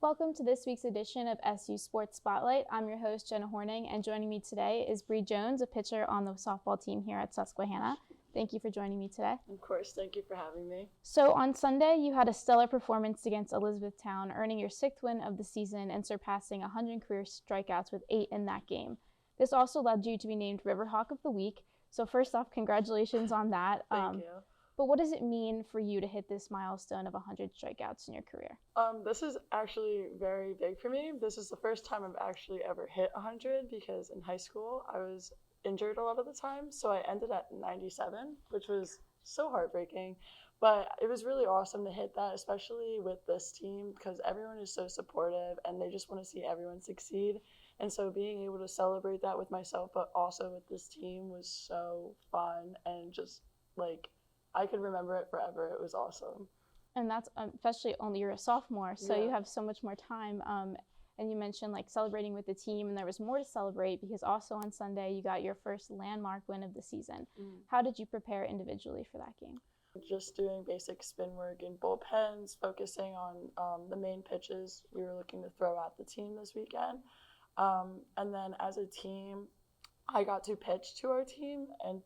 Welcome to this week's edition of SU Sports Spotlight. I'm your host, Jenna Horning, and joining me today is Brie Jones, a pitcher on the softball team here at Susquehanna. Thank you for joining me today. Of course, thank you for having me. So on Sunday, you had a stellar performance against Elizabethtown, earning your 6th win of the season and surpassing 100 career strikeouts with 8 in that game. This also led you to be named Riverhawk of the Week. So first off, congratulations on that. Thank you. But what does it mean for you to hit this milestone of 100 strikeouts in your career? This is actually very big for me. This is the first time I've actually ever hit 100 because in high school I was injured a lot of the time. So I ended at 97, which was so heartbreaking. But it was really awesome to hit that, especially with this team because everyone is so supportive and they just want to see everyone succeed. And so being able to celebrate that with myself, but also with this team was so fun and just like, I could remember it forever. It was awesome. And that's especially only you're a sophomore, so Yeah. you have so much more time. And you mentioned like celebrating with the team, and there was more to celebrate because also on Sunday you got your first landmark win of the season. How did you prepare individually for that game? Just doing basic spin work in bullpens, focusing on the main pitches we were looking to throw at the team this weekend. And then as a team, I got to pitch to our team and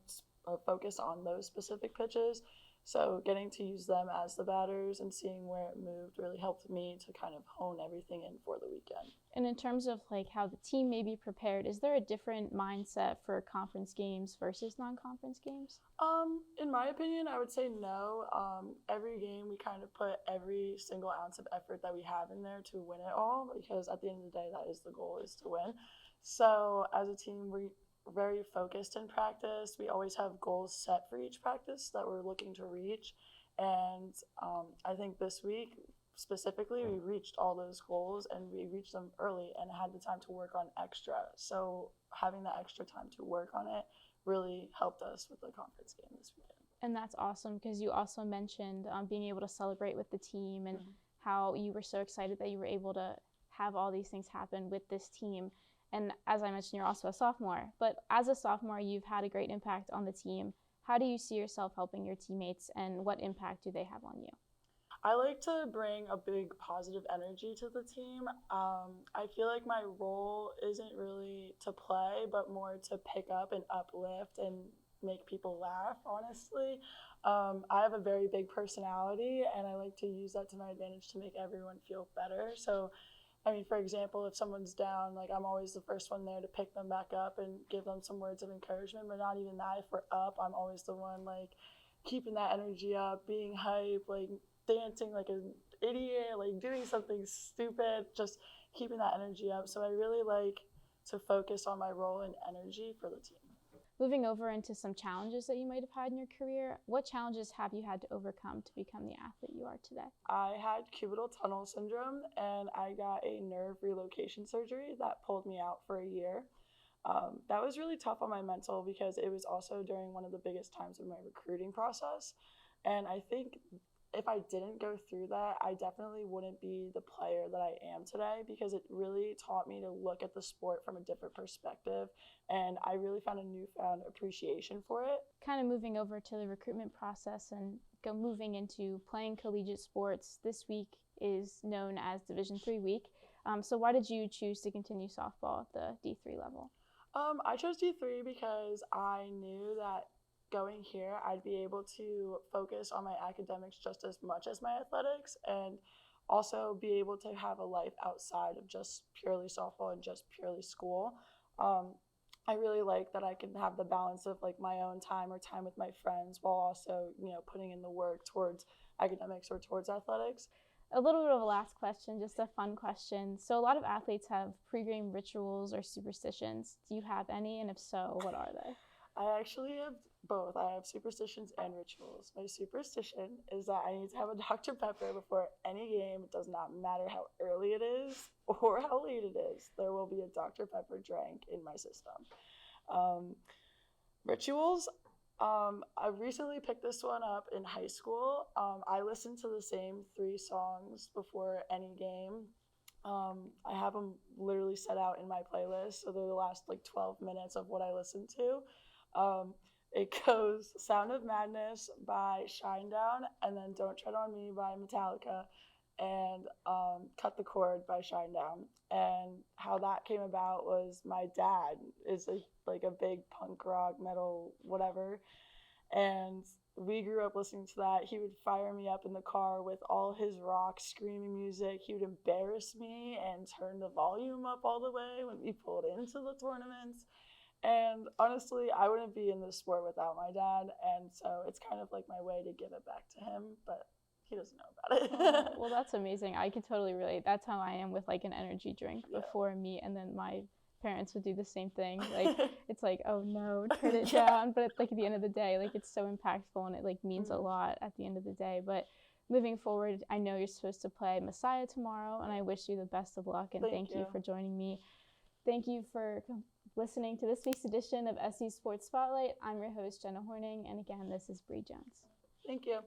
focus on those specific pitches. So getting to use them as the batters and seeing where it moved really helped me to kind of hone everything in for the weekend. And in terms of like how the team may be prepared, is there a different mindset for conference games versus non-conference games? In my opinion, I would say no. Every game we kind of put every single ounce of effort that we have in there to win it all because at the end of the day, that is the goal, is to win. So as a team, we're very focused in practice. We always have goals set for each practice that we're looking to reach. And I think this week, specifically, we reached all those goals and we reached them early and had the time to work on extra. So having the extra time to work on it really helped us with the conference game this weekend. And that's awesome because you also mentioned being able to celebrate with the team and how you were so excited that you were able to have all these things happen with this team. And as I mentioned, you're also a sophomore. But as a sophomore, you've had a great impact on the team. How do you see yourself helping your teammates, and what impact do they have on you? I like to bring a big positive energy to the team. I feel like my role isn't really to play, but more to pick up and uplift and make people laugh, honestly. I have a very big personality, and I like to use that to my advantage to make everyone feel better. So I mean, for example, if someone's down, like I'm always the first one there to pick them back up and give them some words of encouragement, but not even that. If we're up, I'm always the one like keeping that energy up, being hype, like dancing like an idiot, like doing something stupid, just keeping that energy up. So I really like to focus on my role and energy for the team. Moving over into some challenges that you might have had in your career, what challenges have you had to overcome to become the athlete you are today? I had cubital tunnel syndrome and I got a nerve relocation surgery that pulled me out for a year. That was really tough on my mental because it was also during one of the biggest times of my recruiting process. And I think if I didn't go through that, I definitely wouldn't be the player that I am today because it really taught me to look at the sport from a different perspective. And I really found a newfound appreciation for it. Kind of moving over to the recruitment process and moving into playing collegiate sports, this week is known as Division III week. So why did you choose to continue softball at the D3 level? I chose D3 because I knew that going here, I'd be able to focus on my academics just as much as my athletics and also be able to have a life outside of just purely softball and just purely school. I really like that I can have the balance of like my own time or time with my friends while also, putting in the work towards academics or towards athletics. A little bit of a last question, just a fun question. So a lot of athletes have pregame rituals or superstitions. Do you have any? And if so, what are they? I actually have both. I have superstitions and rituals. My superstition is that I need to have a Dr. Pepper before any game. It does not matter how early it is or how late it is. There will be a Dr. Pepper drank in my system. Rituals. I recently picked this one up in high school. I listen to the same 3 songs before any game. I have them literally set out in my playlist, so they're the last 12 minutes of what I listen to. It goes Sound of Madness by Shinedown, and then Don't Tread on Me by Metallica, and Cut the Cord by Shinedown. And how that came about was my dad is like a big punk rock, metal, whatever. And we grew up listening to that. He would fire me up in the car with all his rock screaming music. He would embarrass me and turn the volume up all the way when we pulled into the tournaments. And honestly, I wouldn't be in this sport without my dad. And so it's kind of like my way to give it back to him, but he doesn't know about it. Well, that's amazing. I could totally relate. That's how I am with like an energy drink before a meet, and then my parents would do the same thing. Like it's like, oh no, turn it down. But like at the end of the day, like it's so impactful and it like means a lot at the end of the day. But moving forward, I know you're supposed to play Messiah tomorrow, and I wish you the best of luck, and thank you for joining me. Thank you for listening to this week's edition of SU Sports Spotlight. I'm your host, Jenna Horning, and again, this is Brie Jones. Thank you.